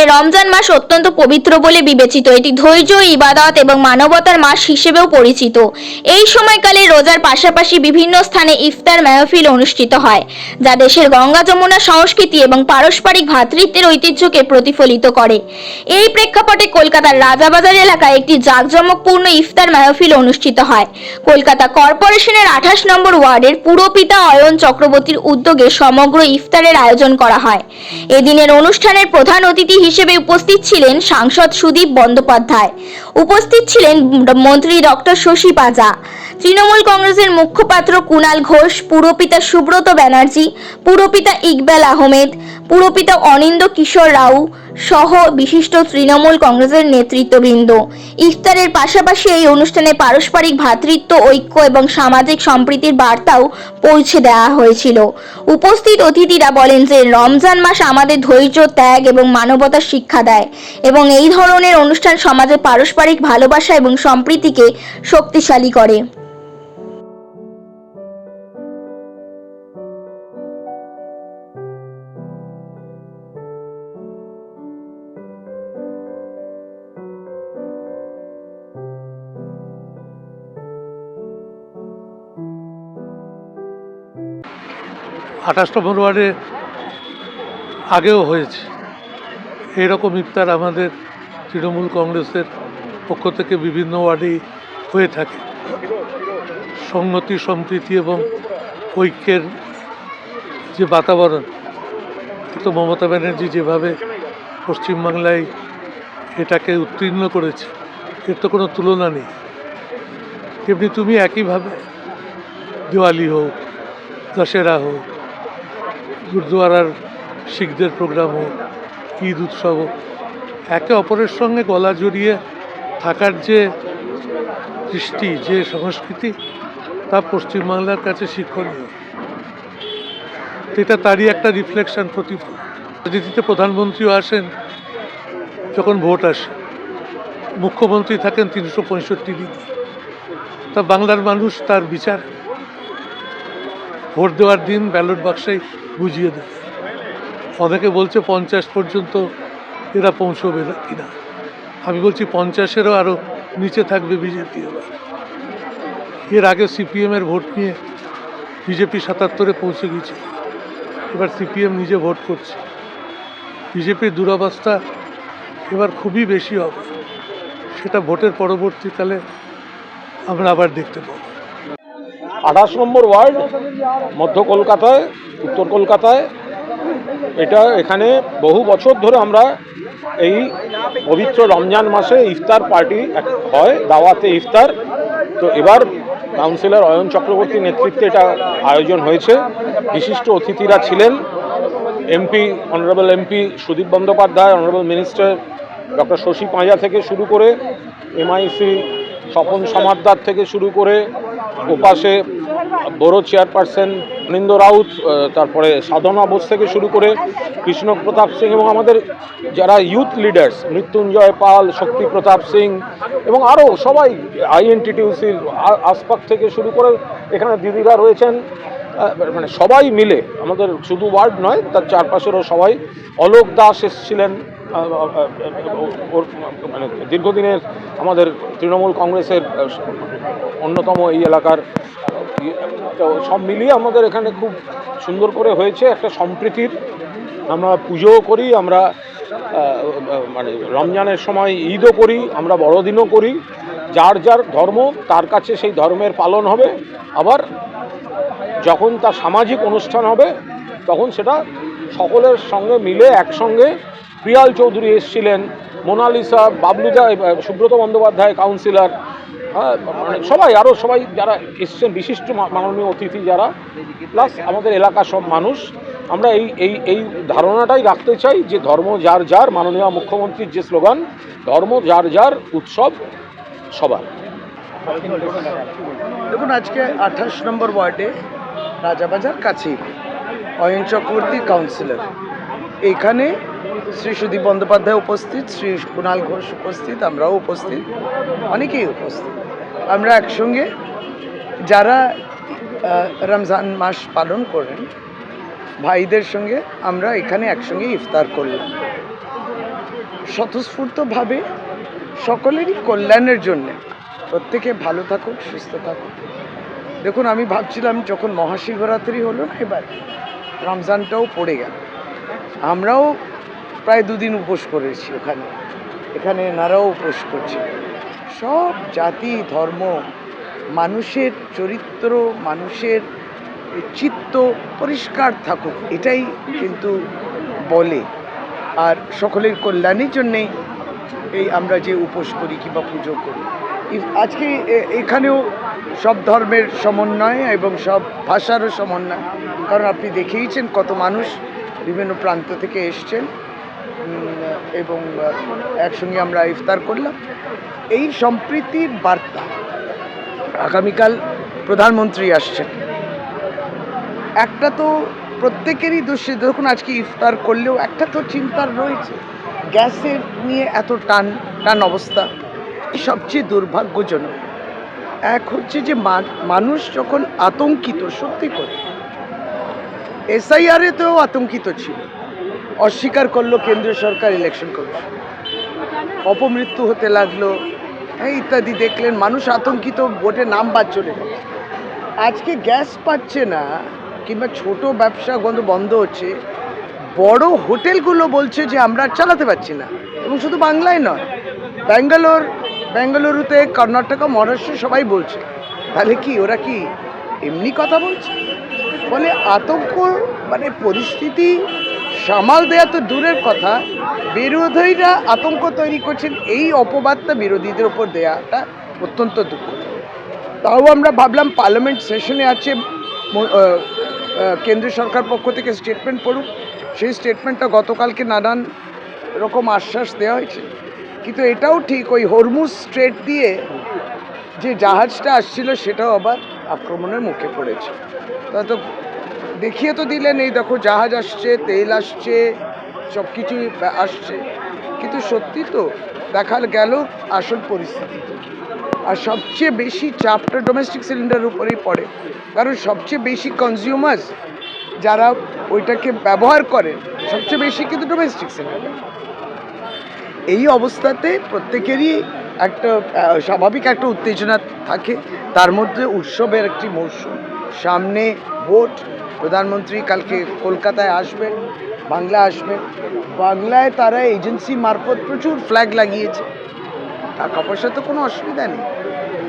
এই রমজান মাস অত্যন্ত পবিত্র বলে বিবেচিত। এটি ধৈর্য, ইবাদত এবং মানবতার মাস হিসেবেও পরিচিত। এই সময়কালে রোজার পাশাপাশি বিভিন্ন স্থানে ইফতার মাহফিল অনুষ্ঠিত হয়, যা দেশের গঙ্গা যমুনা সংস্কৃতি এবং পারস্পরিক ভ্রাতৃত্বের ঐতিহ্যকে প্রতিফলিত করে। এই প্রেক্ষাপটে কলকাতার রাজাবাজার এলাকায় একটি জাঁকজমকপূর্ণ ইফতার মাহফিল অনুষ্ঠিত হয়। কলকাতা কর্পোরেশনের 28 নম্বর ওয়ার্ডের পুরপিতা অয়ন চক্রবর্তীর উদ্যোগে সমগ্র ইফতারের আয়োজন করা হয়। এদিনের অনুষ্ঠানের প্রধান অতিথি হিসেবে উপস্থিত ছিলেন সাংসদ সুদীপ বন্দ্যোপাধ্যায়, উপস্থিত ছিলেন মন্ত্রী ডক্টর শশী পাজা, তৃণমূল কংগ্রেসের মুখপাত্র কুণাল ঘোষ, পুরপিতা সুব্রত ব্যানার্জি, পুরপিতা ইকবাল আহমেদ, পুরপিতা অনিন্দ কিশোর রাও সহ বিশিষ্ট তৃণমূল কংগ্রেসের নেতৃত্ববৃন্দ। ইফতারের পাশাপাশি এই অনুষ্ঠানে পারস্পরিক ভ্রাতৃত্ব, ঐক্য এবং সামাজিক সম্প্রীতির বার্তাও পৌঁছে দেওয়া হয়েছিল। উপস্থিত অতিথিরা বলেন যে রমজান মাস আমাদের ধৈর্য, ত্যাগ এবং মানবতার শিক্ষা দেয় এবং এই ধরনের অনুষ্ঠান সমাজে পারস্পরিক ভালোবাসা এবং সম্প্রীতিকে শক্তিশালী করে। 28 নম্বর ওয়ার্ডে আগেও হয়েছে এরকম ইফতার। আমাদের তৃণমূল কংগ্রেসের পক্ষ থেকে বিভিন্ন ওয়ার্ডেই হয়ে থাকে। সংহতি, সম্প্রীতি এবং ঐক্যের যে বাতাবরণ, তো মমতা ব্যানার্জি যেভাবে পশ্চিমবাংলায় এটাকে উত্তীর্ণ করেছে, এর তো কোনো তুলনা নেই। তেমনি তুমি একইভাবে দিওয়ালি হোক, দশেরা হোক, গুরুদুয়ারার শিখদের প্রোগ্রাম হোক, ঈদ উৎসব হোক, একে অপরের সঙ্গে গলা জড়িয়ে থাকার যে দৃষ্টি, যে সংস্কৃতি, তা পশ্চিমবাংলার কাছে শিক্ষণীয়। এটা তারই একটা রিফ্লেকশন, প্রতিফলন। রাজনীতিতে প্রধানমন্ত্রীও আসেন যখন ভোট আসে, মুখ্যমন্ত্রী থাকেন 365 দিন। তা বাংলার মানুষ তার বিচার ভোট দেওয়ার দিন ব্যালট বাক্সে বুঝিয়ে দেবে। অনেকে বলছে 50 পর্যন্ত এরা পৌঁছবে কিনা। আমি বলছি 50-এরও আরও নিচে থাকবে বিজেপি। এর আগে সিপিএমের ভোট নিয়ে বিজেপি 77-এ পৌঁছে গেছে, এবার সিপিএম নিজে ভোট করছে। বিজেপির দুরবস্থা এবার খুবই বেশি হবে, সেটা ভোটের পরবর্তীকালে আমরা আবার দেখতে পাবো। 28 নম্বর ওয়ার্ড, মধ্য কলকাতায়, উত্তর কলকাতায়। এখানে বহু বছর ধরে আমরা এই পবিত্র রমজান মাসে ইফতার পার্টি হয়, দাওয়াতে ইফতার। তো এবার কাউন্সিলর অয়ন চক্রবর্তীর নেতৃত্বে এটা আয়োজন হয়েছে। বিশিষ্ট অতিথিরা ছিলেন honourable MP Sudip Bandyopadhyay, honourable minister doctor Shashi Panja থেকে শুরু করে এমআইসি স্বপন সমাদ্দার থেকে শুরু করে ওপাশে বড় চেয়ারপারসন অনিন্দ রাউত, তারপরে সাধনা বোস থেকে শুরু করে কৃষ্ণ প্রতাপ সিং এবং আমাদের যারা ইউথ লিডার্স, মৃত্যুঞ্জয় পাল, শক্তি প্রতাপ সিং এবং আরও সবাই, আইএনটিটিউসির আসপাক থেকে শুরু করে এখানে দিদিরা রয়েছেন, মানে সবাই মিলে, আমাদের শুধু ওয়ার্ড নয় তার চারপাশেরও সবাই। অলোক দাস এসেছিলেন, মানে দীর্ঘদিনের আমাদের তৃণমূল কংগ্রেসের অন্যতম এই এলাকার। তো সব মিলিয়ে আমাদের এখানে খুব সুন্দর করে হয়েছে, একটা সম্প্রীতির। আমরা পুজোও করি, আমরা মানে রমজানের সময় ঈদও করি, আমরা বড়দিনও করি। যার যার ধর্ম তার কাছে সেই ধর্মের পালন হবে। আবার যখন তার সামাজিক অনুষ্ঠান হবে তখন সেটা সকলের সঙ্গে মিলে একসঙ্গে। প্রিয়াল চৌধুরী এসেছিলেন, মোনালিসা, বাবলুদা, সুব্রত বন্দ্যোপাধ্যায় কাউন্সিলর, মানে সবাই, আরও সবাই যারা এসছেন, বিশিষ্ট মাননীয় অতিথি যারা, প্লাস আমাদের এলাকার সব মানুষ। আমরা এই ধারণাটাই রাখতে চাই যে ধর্ম যার যার, মাননীয় মুখ্যমন্ত্রীর যে স্লোগান, ধর্ম যার যার, উৎসব সবার। দেখুন, আজকে 28 নম্বর ওয়ার্ডে রাজাবাজার কাছেই অয়ন চক্রবর্তী কাউন্সিলর, এইখানে শ্রী সুদীপ বন্দ্যোপাধ্যায় উপস্থিত, শ্রী কুণাল ঘোষ উপস্থিত, আমরাও উপস্থিত, অনেকেই উপস্থিত। আমরা একসঙ্গে যারা রমজান মাস পালন করেন ভাইদের সঙ্গে আমরা এখানে একসঙ্গে ইফতার করলাম। স্বতঃস্ফূর্তভাবে সকলেরই কল্যাণের জন্যে প্রত্যেকে ভালো থাকুক, সুস্থ থাকুক। দেখুন, আমি ভাবছিলাম যখন মহাশিবরাত্রি হলো না, এবার রমজানটাও পড়ে গেল, আমরাও প্রায় 2 দিন উপোস করেছি, এখানে এনারাও উপোস করছে। সব জাতি ধর্ম, মানুষের চরিত্র, মানুষের চিত্ত পরিষ্কার থাকুক, এটাই কিন্তু বলে। আর সকলের কল্যাণের জন্যেই এই আমরা যে উপোস করি কিংবা পুজো করি। আজকে এখানেও সব ধর্মের সমন্বয় এবং সব ভাষারও সমন্বয়, কারণ আপনি দেখেইছেন কত মানুষ বিভিন্ন প্রান্ত থেকে এসছেন এবং একসঙ্গে আমরা ইফতার করলাম। এই সম্প্রীতির বার্তা, আগামীকাল প্রধানমন্ত্রী আসছেন, একটা তো প্রত্যেকেরই দোষে, দেখুন আজকে ইফতার করলেও একটা তো চিন্তার রয়েছে, গ্যাসের নিয়ে এত টান অবস্থা। সবচেয়ে দুর্ভাগ্যজনক এক হচ্ছে যে মানুষ যখন আতঙ্কিত, সত্যি করে SIR-এতেও আতঙ্কিত ছিল, অস্বীকার করলো কেন্দ্রীয় সরকার, ইলেকশন কমিশন, অপমৃত্যু হতে লাগলো ইত্যাদি দেখলেন, মানুষ আতঙ্কিত, ভোটে নাম বাদ চলে গেল। আজকে গ্যাস পাচ্ছে না কিংবা ছোট ব্যবসা বন্ধ হচ্ছে, বড় হোটেলগুলো বলছে যে আমরা চালাতে পারছি না। এবং শুধু বাংলায় নয়, বেঙ্গালুরুতে, কর্ণাটকা, মহারাষ্ট্র সবাই বলছে। তাহলে কি ওরা কি এমনি কথা বলছে? ফলে আতঙ্ক, মানে পরিস্থিতি সামাল দেয়া তো দূরের কথা, বিরোধীরা আতঙ্ক তৈরি করছেন, এই অপবাদটা বিরোধীদের ওপর দেওয়াটা অত্যন্ত দুঃখজনক। তাও আমরা ভাবলাম পার্লামেন্ট সেশনে আছে, কেন্দ্রীয় সরকার পক্ষ থেকে স্টেটমেন্ট পড়ুক। সেই স্টেটমেন্টটা গতকালকে নানান রকম আশ্বাস দেওয়া হয়েছে, কিন্তু এটাও ঠিক, ওই হরমুজ স্ট্রেট দিয়ে যে জাহাজটা আসছিল সেটাও আবার আক্রমণের মুখে পড়েছে। তো দেখিয়ে তো দিলেন, এই দেখো জাহাজ আসছে, তেল আসছে, সব কিছুই আসছে, কিন্তু সত্যি তো দেখা গেল আসল পরিস্থিতি। আর সবচেয়ে বেশি চাপটা ডোমেস্টিক সিলিন্ডারের উপরেই পড়ে, কারণ সবচেয়ে বেশি কনজিউমার্স যারা ওইটাকে ব্যবহার করেন সবচেয়ে বেশি কিন্তু ডোমেস্টিক সিলিন্ডার। এই অবস্থাতে প্রত্যেকেরই একটা স্বাভাবিক একটা উত্তেজনা থাকে, তার মধ্যে উৎসবের একটি মরশুম, সামনে ভোট, প্রধানমন্ত্রী কালকে কলকাতায় আসবেন, বাংলা আসবেন, বাংলায় তারা এজেন্সি মারফত প্রচুর ফ্ল্যাগ লাগিয়েছে, টাকা পয়সা তো কোনো অসুবিধা নেই,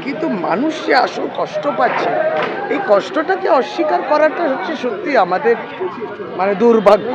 কিন্তু মানুষ যে আসল কষ্ট পাচ্ছে, এই কষ্টটাকে অস্বীকার করাটা হচ্ছে সত্যি আমাদের মানে দুর্ভাগ্য।